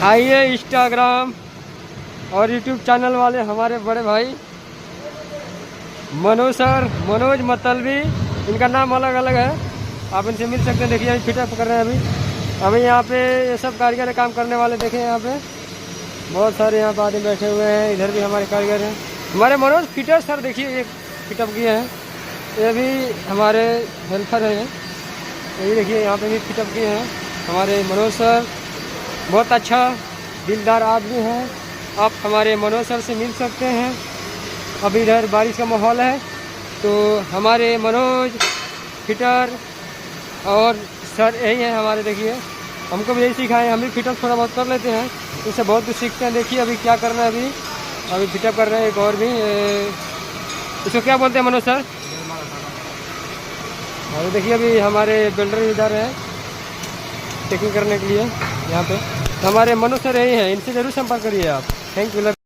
आइए इंस्टाग्राम और YouTube channel वाले हमारे बड़े भाई मनोज सर, मनोज मतलबी, इनका नाम अलग अलग है, आप इनसे मिल सकते हैं। देखिए अभी फिटअप कर रहे हैं। अभी यहाँ पे ये सब कारीगर काम करने वाले देखें, यहाँ पे बहुत सारे यहाँ पे आदमी बैठे हुए हैं। इधर भी हमारे कारीगर हैं। हमारे मनोज फिटर सर देखिए ये फिटअप किए हैं, ये भी हमारे हेल्पर हैं। ये देखिए यहाँ पे भी फिटअप किए हैं हमारे मनोज सर, बहुत अच्छा दिलदार आदमी है। आप हमारे मनोज सर से मिल सकते हैं। अभी इधर बारिश का माहौल है तो हमारे मनोज फिटर और सर यही है हमारे। देखिए हमको भी यही सिखाए, हम भी फिटअप थोड़ा बहुत कर लेते हैं, इससे बहुत कुछ सीखते हैं। देखिए अभी क्या करना है, अभी फिटअप कर रहे हैं। एक और भी इसको क्या बोलते हैं मनोज सर? अभी देखिए अभी हमारे बिल्डर इधर है चेकिंग करने के लिए यहाँ पे। हमारे मनोज सर यही हैं, इनसे ज़रूर संपर्क करिए आप। Thank you.